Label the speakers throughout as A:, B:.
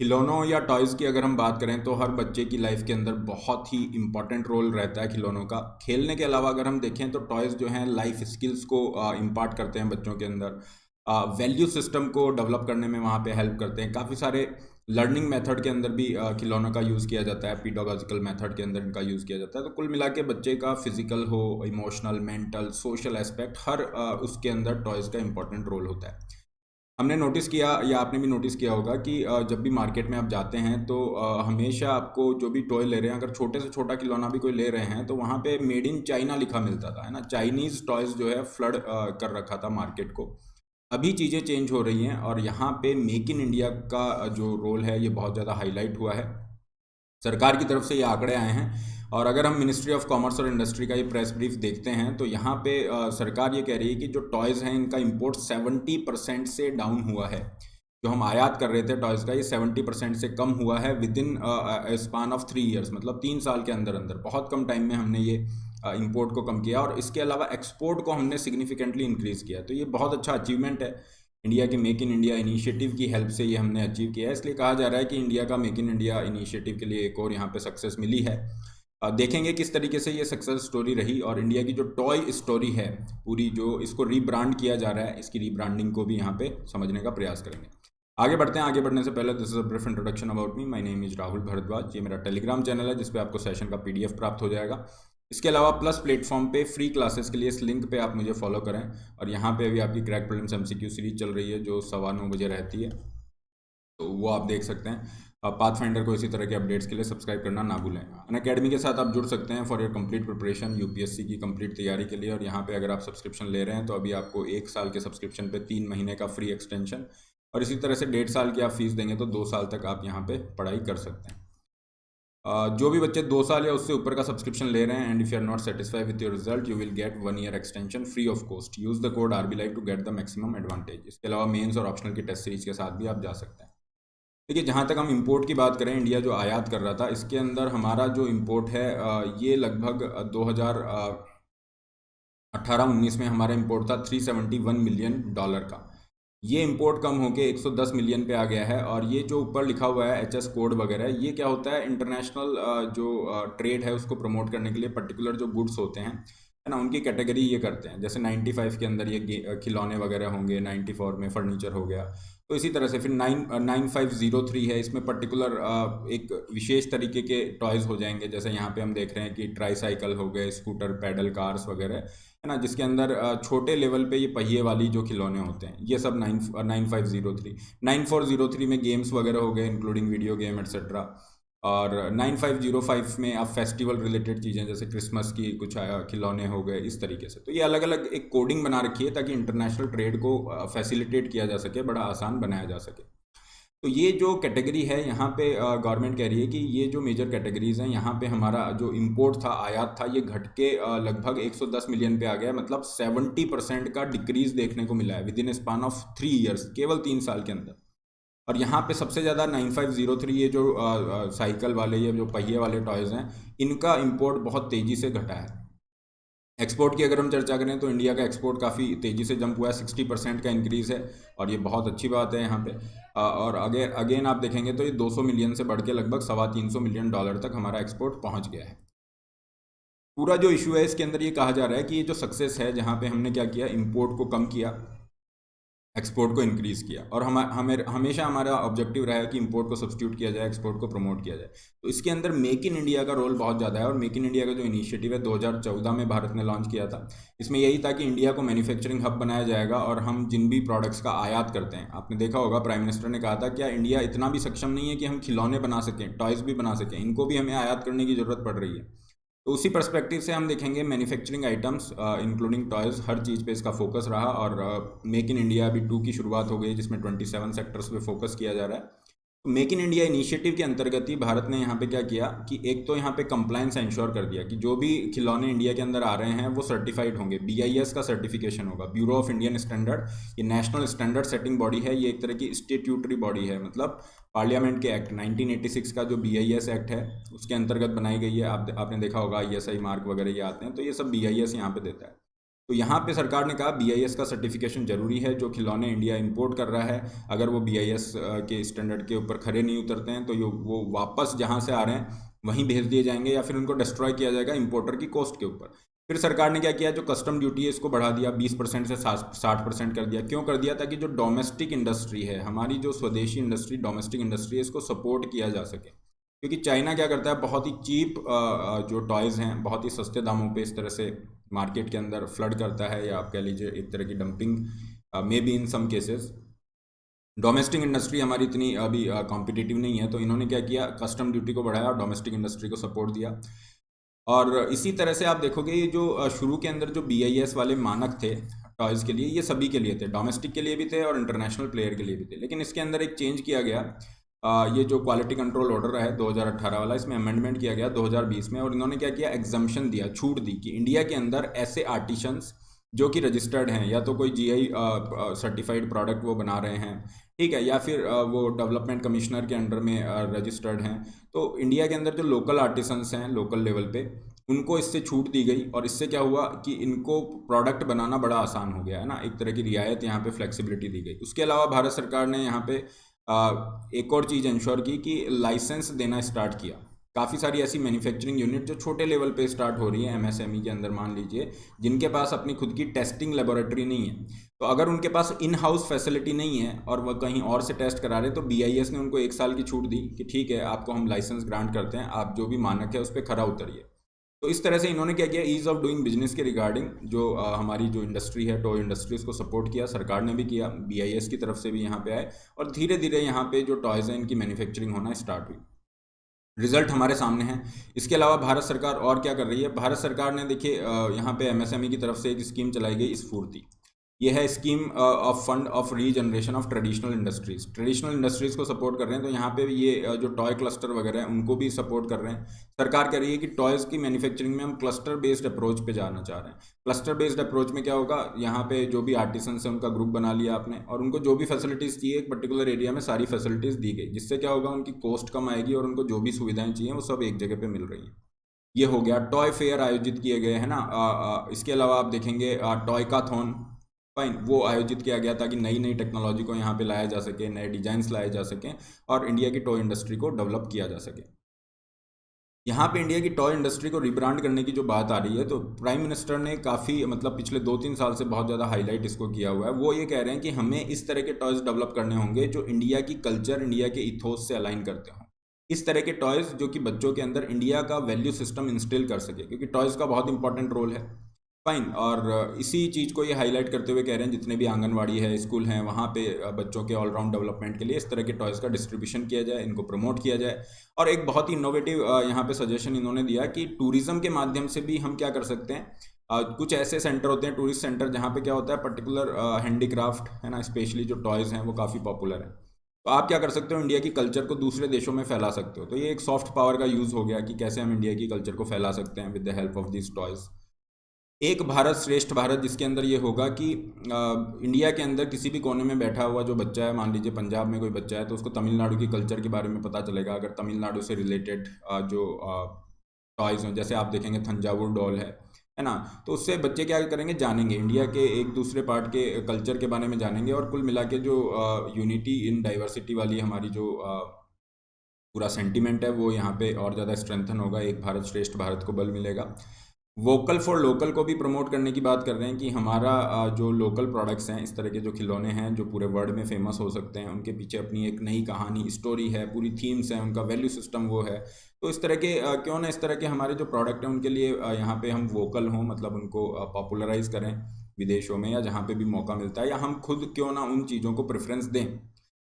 A: खिलौनों या टॉयज़ की अगर हम बात करें तो हर बच्चे की लाइफ के अंदर बहुत ही इम्पॉर्टेंट रोल रहता है खिलौनों का। खेलने के अलावा अगर हम देखें तो टॉयज़ जो हैं लाइफ स्किल्स को इम्पार्ट करते हैं बच्चों के अंदर। वैल्यू सिस्टम को डेवलप करने में वहाँ पे हेल्प करते हैं। काफ़ी सारे लर्निंग मेथड के अंदर भी खिलौनों का यूज़ किया जाता है, पीडागोजिकल मेथड के अंदर इनका यूज़ किया जाता है। तो कुल मिला के बच्चे का फिजिकल हो, इमोशनल, मेंटल, सोशल एस्पेक्ट हर उसके अंदर टॉयज़ का इंपॉर्टेंट रोल होता है। हमने नोटिस किया या आपने भी नोटिस किया होगा कि जब भी मार्केट में आप जाते हैं तो हमेशा आपको जो भी टॉय ले रहे हैं, अगर छोटे से छोटा खिलौना भी कोई ले रहे हैं तो वहाँ पे मेड इन चाइना लिखा मिलता था, है ना। चाइनीज़ टॉयज़ जो है फ्लड कर रखा था मार्केट को। अभी चीज़ें चेंज हो रही हैं और यहाँ पे मेक इन इंडिया का जो रोल है ये बहुत ज़्यादा हाईलाइट हुआ है। सरकार की तरफ से ये आंकड़े आए हैं और अगर हम मिनिस्ट्री ऑफ कॉमर्स और इंडस्ट्री का ये प्रेस ब्रीफ देखते हैं तो यहाँ पे सरकार ये कह रही है कि जो टॉयज़ हैं इनका इंपोर्ट 70% से डाउन हुआ है। जो हम आयात कर रहे थे टॉयज़ का, ये 70% से कम हुआ है with in span of 3 years, मतलब 3 साल के अंदर अंदर बहुत कम टाइम में हमने ये इंपोर्ट को कम किया और इसके अलावा एक्सपोर्ट को हमने सिग्निफिकेंटली इंक्रीज़ किया। तो ये बहुत अच्छा अचीवमेंट है। इंडिया के मेक इन इंडिया इनिशिएटिव की हेल्प से ये हमने अचीव किया है, इसलिए कहा जा रहा है कि इंडिया का मेक इन इंडिया इनिशिएटिव के लिए एक और यहाँ पे सक्सेस मिली है। देखेंगे किस तरीके से ये सक्सेस स्टोरी रही और इंडिया की जो टॉय स्टोरी है पूरी, जो इसको रीब्रांड किया जा रहा है, इसकी रीब्रांडिंग को भी यहाँ पे समझने का प्रयास करेंगे। आगे बढ़ते हैं। आगे बढ़ने से पहले this is a brief introduction about me. My name is Rahul Bhardwaj. ये मेरा टेलीग्राम चैनल है जिसपे आपको सेशन का पीडीएफ प्राप्त हो जाएगा। इसके अलावा प्लस प्लेटफॉर्म पे फ्री क्लासेस के लिए इस लिंक पे आप मुझे फॉलो करें। और यहाँ पे अभी आपकी क्रैक प्रीलिम्स एमसीक्यू सीरीज चल रही है जो 9:15 बजे रहती है, तो वो आप देख सकते हैं। पाथफाइंडर को इसी तरह के अपडेट्स के लिए सब्सक्राइब करना ना भूलें। अनअकैडमी के साथ आप जुड़ सकते हैं for your complete preparation UPSC की कंप्लीट तैयारी के लिए। और यहाँ पे अगर आप सब्सक्रिप्शन ले रहे हैं तो अभी आपको 1 साल के सब्सक्रिप्शन पे 3 महीने का फ्री एक्सटेंशन और इसी तरह से 1.5 साल की आप फीस देंगे तो 2 साल तक आप यहाँ पे पढ़ाई कर सकते हैं। जो भी बच्चे 2 साल या उससे ऊपर का सब्सक्रिप्शन ले रहे हैं and if you are not satisfied with your result you will get 1 year extension free of cost. Use the code RB live to get the maximum advantage. इसके अलावा मेंस और ऑप्शनल की टेस्ट सीरीज के साथ भी आप जा सकते हैं। देखिए, जहाँ तक हम इंपोर्ट की बात करें, इंडिया जो आयात कर रहा था इसके अंदर हमारा जो इंपोर्ट है ये लगभग 2018-19 में हमारा इंपोर्ट था $371 मिलियन का। ये इंपोर्ट कम होके 110 मिलियन पे आ गया है। और ये जो ऊपर लिखा हुआ है एचएस कोड वगैरह, ये क्या होता है, इंटरनेशनल जो ट्रेड है उसको प्रमोट करने के लिए पर्टिकुलर जो गुड्स होते हैं, है ना, उनकी कैटेगरी ये करते हैं। जैसे 95 के अंदर ये खिलौने वगैरह होंगे, 94 में फर्नीचर हो गया। तो इसी तरह से फिर 9503 है, इसमें पर्टिकुलर एक विशेष तरीके के टॉयज़ हो जाएंगे। जैसे यहाँ पे हम देख रहे हैं कि ट्राईसाइकिल हो गए, स्कूटर, पैडल कार्स वगैरह, है ना, जिसके अंदर छोटे लेवल पे ये पहिए वाली जो खिलौने होते हैं, ये सब 9503 में गेम्स वगैरह हो गए इंक्लूडिंग वीडियो गेम एट्सेट्रा। और 9505 में आप फेस्टिवल रिलेटेड चीज़ें जैसे क्रिसमस की कुछ खिलौने हो गए, इस तरीके से। तो ये अलग अलग एक कोडिंग बना रखी है ताकि इंटरनेशनल ट्रेड को फैसिलिटेट किया जा सके, बड़ा आसान बनाया जा सके। तो ये जो कैटेगरी है यहाँ पे गवर्नमेंट कह रही है कि ये जो मेजर कैटेगरीज हैं यहाँ पे हमारा जो इंपोर्ट था, आयात था, ये घट के लगभग 110 मिलियन पे आ गया है। मतलब 70% का डिक्रीज देखने को मिला है with in span of 3 years, केवल 3 साल के अंदर। और यहाँ पे सबसे ज़्यादा 9503, ये जो साइकिल वाले, ये जो पहिए वाले टॉयज़ हैं, इनका इंपोर्ट बहुत तेज़ी से घटा है। एक्सपोर्ट की अगर हम चर्चा करें तो इंडिया का एक्सपोर्ट काफ़ी तेज़ी से जंप हुआ है, 60% का इंक्रीज़ है और ये बहुत अच्छी बात है यहाँ पे। और अगेन आप देखेंगे तो ये 200 मिलियन से बढ़ के लगभग $325 मिलियन तक हमारा एक्सपोर्ट पहुँच गया है। पूरा जो इशू है इसके अंदर ये कहा जा रहा है कि ये जो सक्सेस है, जहाँ पे हमने क्या किया, इंपोर्ट को कम किया, एक्सपोर्ट को इंक्रीज़ किया। और हमें हमेशा हमारा ऑब्जेक्टिव रहा है कि इंपोर्ट को सब्स्टिट्यूट किया जाए, एक्सपोर्ट को प्रमोट किया जाए। तो इसके अंदर मेक इन इंडिया का रोल बहुत ज़्यादा है। और मेक इन इंडिया का जो इनिशिएटिव है 2014 में भारत ने लॉन्च किया था। इसमें यही था कि इंडिया को मैन्युफैक्चरिंग हब बनाया जाएगा और हम जिन भी प्रोडक्ट्स का आयात करते हैं, आपने देखा होगा प्राइम मिनिस्टर ने कहा था क्या इंडिया इतना भी सक्षम नहीं है कि हम खिलौने बना सकें, टॉयज़ भी बना सकें, इनको भी हमें आयात करने की ज़रूरत पड़ रही है। तो उसी पर्सपेक्टिव से हम देखेंगे मैन्युफैक्चरिंग आइटम्स इंक्लूडिंग टॉयज़, हर चीज़ पे इसका फोकस रहा। और मेक इन इंडिया अभी 2 की शुरुआत हो गई जिसमें 27 सेक्टर्स पे फोकस किया जा रहा है। तो मेक इन इंडिया इनिशिएटिव के अंतर्गत ही भारत ने यहाँ पे क्या किया कि एक तो यहाँ पे कंप्लायंस इंश्योर कर दिया कि जो भी खिलौने इंडिया के अंदर आ रहे हैं वो सर्टिफाइड होंगे, बीआईएस का सर्टिफिकेशन होगा, ब्यूरो ऑफ इंडियन स्टैंडर्ड। ये नेशनल स्टैंडर्ड सेटिंग बॉडी है, ये एक तरह की स्टेट्यूटरी बॉडी है, मतलब पार्लियामेंट के एक्ट 1986 का जो बीआईएस एक्ट है उसके अंतर्गत बनाई गई है। आपने देखा होगा आईएसआई मार्क वगैरह ये आते हैं, तो ये सब बीआईएस यहाँ पे देता है। तो यहाँ पे सरकार ने कहा BIS का सर्टिफिकेशन जरूरी है। जो खिलौने इंडिया इंपोर्ट कर रहा है, अगर वो BIS के स्टैंडर्ड के ऊपर खरे नहीं उतरते हैं तो वो वापस जहाँ से आ रहे हैं वहीं भेज दिए जाएंगे या फिर उनको डिस्ट्रॉय किया जाएगा इंपोर्टर की कॉस्ट के ऊपर। फिर सरकार ने क्या किया, जो कस्टम ड्यूटी है इसको बढ़ा दिया, 20% से 60% कर दिया। क्यों कर दिया? ताकि जो डोमेस्टिक इंडस्ट्री है, हमारी जो स्वदेशी इंडस्ट्री, डोमेस्टिक इंडस्ट्री है, इसको सपोर्ट किया जा सके। क्योंकि चाइना क्या करता है, बहुत ही चीप जो टॉयज़ हैं बहुत ही सस्ते दामों पे इस तरह से मार्केट के अंदर फ्लड करता है, या आप कह लीजिए एक तरह की dumping maybe in some cases. Domestic industry हमारी इतनी अभी कॉम्पिटिटिव नहीं है, तो इन्होंने क्या किया, कस्टम ड्यूटी को बढ़ाया और डोमेस्टिक इंडस्ट्री को सपोर्ट दिया। और इसी तरह से आप देखोगे ये जो शुरू के अंदर जो BIS वाले मानक थे टॉयज़ के लिए, ये सभी के लिए थे, डोमेस्टिक के लिए भी थे और इंटरनेशनल प्लेयर के लिए भी थे। लेकिन इसके अंदर एक चेंज किया गया, ये जो क्वालिटी कंट्रोल ऑर्डर है 2018 वाला, इसमें अमेंडमेंट किया गया 2020 में, और इन्होंने क्या किया, एग्जम्पशन दिया, छूट दी कि इंडिया के अंदर ऐसे आर्टिशंस जो कि रजिस्टर्ड हैं, या तो कोई GI सर्टिफाइड प्रोडक्ट वो बना रहे हैं, ठीक है, या फिर वो डेवलपमेंट कमिश्नर के अंडर में रजिस्टर्ड हैं, तो इंडिया के अंदर जो लोकल आर्टिसंस हैं लोकल लेवल पे, उनको इससे छूट दी गई। और इससे क्या हुआ कि इनको प्रोडक्ट बनाना बड़ा आसान हो गया है ना, एक तरह की रियायत यहाँ पे, फ्लेक्सिबिलिटी दी गई। उसके अलावा भारत सरकार ने यहाँ पे एक और चीज़ इंश्योर की कि लाइसेंस देना स्टार्ट किया। काफ़ी सारी ऐसी मैन्युफैक्चरिंग यूनिट जो छोटे लेवल पे स्टार्ट हो रही है, MSME के अंदर मान लीजिए, जिनके पास अपनी खुद की टेस्टिंग लेबोरेटरी नहीं है, तो अगर उनके पास इन हाउस फैसिलिटी नहीं है और वह कहीं और से टेस्ट करा रहे, तो BIS ने उनको 1 साल की छूट दी कि ठीक है, आपको हम लाइसेंस ग्रांट करते हैं, आप जो भी मानक है उस पर खरा उतरिए। तो इस तरह से इन्होंने क्या किया, ईज़ ऑफ डूइंग बिजनेस के रिगार्डिंग जो हमारी जो इंडस्ट्री है, टॉय इंडस्ट्री, उसको सपोर्ट किया, सरकार ने भी किया, BIS की तरफ से भी यहाँ पे आए, और धीरे धीरे यहाँ पे जो टॉयज़ हैं इनकी मैन्युफैक्चरिंग होना स्टार्ट हुई। रिजल्ट हमारे सामने हैं। इसके अलावा भारत सरकार और क्या कर रही है, भारत सरकार ने देखिए यहाँ पे MSME की तरफ से एक स्कीम चलाई गई, स्फूर्ति। ये है scheme of fund of regeneration of traditional industries. Traditional industries को सपोर्ट कर रहे हैं, तो यहाँ पे ये जो टॉय क्लस्टर वगैरह हैं उनको भी सपोर्ट कर रहे हैं। सरकार कह रही है कि टॉयज़ की मैन्युफैक्चरिंग में हम क्लस्टर बेस्ड अप्रोच पे जाना चाह रहे हैं। क्लस्टर बेस्ड अप्रोच में क्या होगा, यहाँ पे जो भी आर्टिसंस हैं उनका ग्रुप बना लिया आपने, और उनको जो भी फैसिलिटीज़ चाहिए एक पर्टिकुलर एरिया में सारी फैसिलिटीज़ दी गई, जिससे क्या होगा, उनकी कॉस्ट कम आएगी और उनको जो भी सुविधाएं चाहिए वो सब एक जगह पे मिल रही हैं। ये हो गया। टॉय फेयर आयोजित किए गए हैं ना, इसके अलावा आप देखेंगे टॉय काथॉन, फाइन, वो आयोजित किया गया ताकि नई नई टेक्नोलॉजी को यहाँ पे लाया जा सके, नए डिजाइन्स लाए जा सकें और इंडिया की टॉय इंडस्ट्री को डेवलप किया जा सके। यहाँ पे इंडिया की टॉय इंडस्ट्री को रिब्रांड करने की जो बात आ रही है, तो प्राइम मिनिस्टर ने काफ़ी मतलब पिछले 2-3 साल से बहुत ज़्यादा हाईलाइट इसको किया हुआ है। वो ये कह रहे हैं कि हमें इस तरह के टॉयज़ डेवलप करने होंगे जो इंडिया की कल्चर, इंडिया के इथोस से अलाइन करते हों। इस तरह के टॉयज़ जो कि बच्चों के अंदर इंडिया का वैल्यू सिस्टम इंस्टिल कर सके, क्योंकि टॉयज़ का बहुत इंपॉर्टेंट रोल है। फाइन, और इसी चीज़ को ये हाईलाइट करते हुए कह रहे हैं जितने भी आंगनवाड़ी है, स्कूल हैं, वहाँ पे बच्चों के ऑलराउंड डेवलपमेंट के लिए इस तरह के टॉयज़ का डिस्ट्रीब्यूशन किया जाए, इनको प्रमोट किया जाए। और एक बहुत ही इनोवेटिव यहाँ पे सजेशन इन्होंने दिया कि टूरिज्म के माध्यम से भी हम क्या कर सकते हैं। कुछ ऐसे सेंटर होते हैं, टूरिस्ट सेंटर, जहाँ पे क्या होता है, पर्टिकुलर हैंडीक्राफ्ट है ना, स्पेशली जो टॉयज़ हैं वो काफ़ी पॉपुलर है। तो आप क्या कर सकते हो, इंडिया की कल्चर को दूसरे देशों में फैला सकते हो। तो ये एक सॉफ्ट पावर का यूज़ हो गया कि कैसे हम इंडिया की कल्चर को फैला सकते हैं with the help of this toys. एक भारत श्रेष्ठ भारत, जिसके अंदर ये होगा कि इंडिया के अंदर किसी भी कोने में बैठा हुआ जो बच्चा है, मान लीजिए पंजाब में कोई बच्चा है, तो उसको तमिलनाडु की कल्चर के बारे में पता चलेगा। अगर तमिलनाडु से रिलेटेड जो टॉयज़ हों, जैसे आप देखेंगे थंजावुर डॉल है ना, तो उससे बच्चे क्या करेंगे, जानेंगे इंडिया के एक दूसरे पार्ट के कल्चर के बारे में जानेंगे, और कुल मिला के जो यूनिटी इन डाइवर्सिटी वाली हमारी जो पूरा सेंटीमेंट है वो यहाँ पे और ज़्यादा स्ट्रेंथन होगा। एक भारत श्रेष्ठ भारत को बल मिलेगा। वोकल फॉर लोकल को भी प्रमोट करने की बात कर रहे हैं कि हमारा जो लोकल प्रोडक्ट्स हैं, इस तरह के जो खिलौने हैं जो पूरे वर्ल्ड में फेमस हो सकते हैं, उनके पीछे अपनी एक नई कहानी, स्टोरी है, पूरी थीम्स हैं, उनका वैल्यू सिस्टम वो है। तो इस तरह के क्यों ना इस तरह के हमारे जो प्रोडक्ट हैं उनके लिए यहाँ पे हम वोकल हों, मतलब उनको पॉपुलराइज करें विदेशों में या जहाँ पे भी मौका मिलता है, या हम खुद क्यों ना उन चीज़ों को प्रेफरेंस दें।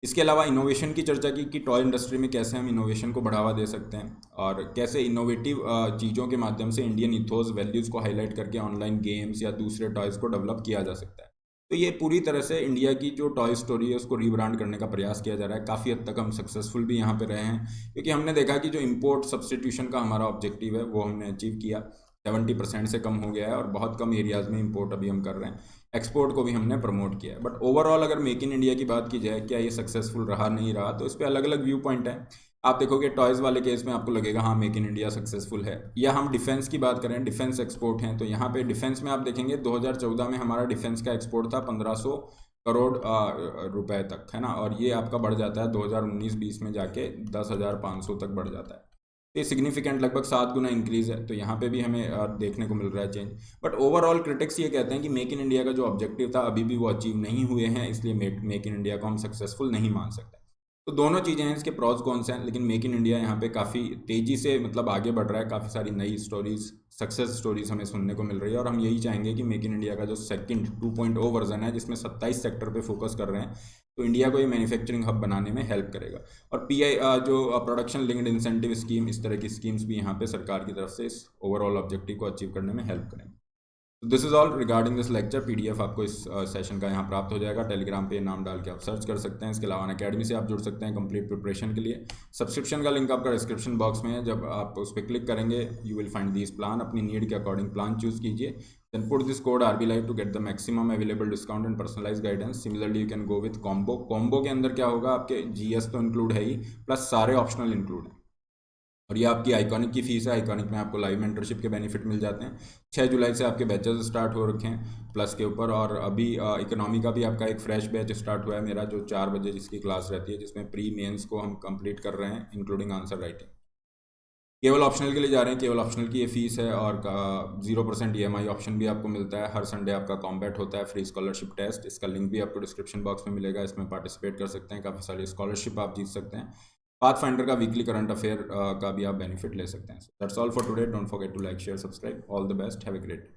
A: इसके अलावा इनोवेशन की चर्चा की कि टॉय इंडस्ट्री में कैसे हम इनोवेशन को बढ़ावा दे सकते हैं और कैसे इनोवेटिव चीज़ों के माध्यम से इंडियन इथोस वैल्यूज़ को हाईलाइट करके ऑनलाइन गेम्स या दूसरे टॉयज़ को डेवलप किया जा सकता है। तो ये पूरी तरह से इंडिया की जो टॉय स्टोरी है उसको रीब्रांड करने का प्रयास किया जा रहा है। काफ़ी हद तक हम सक्सेसफुल भी यहाँ पे रहे हैं, क्योंकि हमने देखा कि जो इम्पोर्ट सब्सटीट्यूशन का हमारा ऑब्जेक्टिव है वो हमने अचीव किया, 70% से कम हो गया है, और बहुत कम एरियाज़ में इम्पोर्ट अभी हम कर रहे हैं। एक्सपोर्ट को भी हमने प्रमोट किया है। बट ओवरऑल अगर मेक इन इंडिया की बात की जाए, क्या ये सक्सेसफुल रहा नहीं रहा, तो इस पर अलग अलग व्यू पॉइंट है। आप देखोगे टॉयज़ वाले केस में आपको लगेगा हाँ मेक इन इंडिया सक्सेसफुल है। या हम डिफेंस की बात करें, डिफेंस एक्सपोर्ट हैं, तो यहाँ पे डिफेंस में आप देखेंगे 2014 में हमारा डिफेंस का एक्सपोर्ट था 1500 करोड़ रुपए तक, है ना, और ये आपका बढ़ जाता है 2019-20 में जाके 10,500 तक बढ़ जाता है। ये सिग्निफिकेंट लगभग 7 गुना इंक्रीज़ है, तो यहाँ पे भी हमें देखने को मिल रहा है चेंज। बट ओवरऑल क्रिटिक्स ये कहते हैं कि मेक इन इंडिया का जो ऑब्जेक्टिव था अभी भी वो अचीव नहीं हुए हैं, इसलिए मेक इन इंडिया को हम सक्सेसफुल नहीं मान सकते। तो दोनों चीज़ें हैं, इसके प्रॉज कौन से हैं, लेकिन मेक इन इंडिया यहाँ पे काफ़ी तेज़ी से मतलब आगे बढ़ रहा है, काफ़ी सारी नई स्टोरीज, सक्सेस स्टोरीज हमें सुनने को मिल रही है, और हम यही चाहेंगे कि मेक इन इंडिया का जो सेकंड 2.0 वर्जन है जिसमें 27 सेक्टर पे फोकस कर रहे हैं, तो इंडिया को ये मैन्युफैक्चरिंग हब बनाने में हेल्प करेगा। और पीआई जो प्रोडक्शन लिंक्ड इंसेंटिव स्कीम, इस तरह की स्कीम्स भी यहाँ पे सरकार की तरफ से इस ओवरऑल ऑब्जेक्टिव को अचीव करने में हेल्प करेंगे। This is all regarding this lecture. PDF आपको इस सेशन का यहाँ प्राप्त हो जाएगा। टेलीग्राम पे नाम डाल के आप सर्च कर सकते हैं। इसके अलावा अकेडमी से आप जुड़ सकते हैं कंप्लीट प्रिपरेशन के लिए। सब्सक्रिप्शन का लिंक आपका डिस्क्रिप्शन बॉक्स में है, जब आप उस पर क्लिक करेंगे you will find this plan. अपनी नीड के अकॉर्डिंग प्लान चूज कीजिए, then put this code RB Live to get the maximum available discount and personalize guidance. Similarly you can go with combo. Combo के अंदर क्या होगा, आपके GS तो include है ही, प्लस सारे ऑप्शनल इंक्लूड है। और ये आपकी आइकॉनिक की फीस है। आइकॉनिक में आपको लाइव मेंटरशिप के बेनिफिट मिल जाते हैं। 6 जुलाई से आपके बैचेस स्टार्ट हो रखे हैं प्लस के ऊपर, और अभी इकोनॉमी का भी आपका एक फ्रेश बैच स्टार्ट हुआ है मेरा, जो 4 बजे जिसकी क्लास रहती है, जिसमें प्री मेंस को हम कंप्लीट कर रहे हैं इंक्लूडिंग आंसर राइटिंग। केवल ऑप्शनल के लिए जा रहे हैं, केवल ऑप्शनल की ये फीस है, और 0% EMI ऑप्शन भी आपको मिलता है। हर संडे आपका कॉम्बैट होता है, फ्री स्कॉलरशिप टेस्ट। इसका लिंक भी आपको डिस्क्रिप्शन बॉक्स में मिलेगा, इसमें पार्टिसिपेट कर सकते हैं। काफ़ी सारी स्कॉलरशिप आप जीत सकते हैं। पाथफाइंडर का वीकली करंट अफेयर का भी आप बेनिफिट ले सकते हैं। That's all for today. Don't forget to like, share, subscribe. All the best, have a great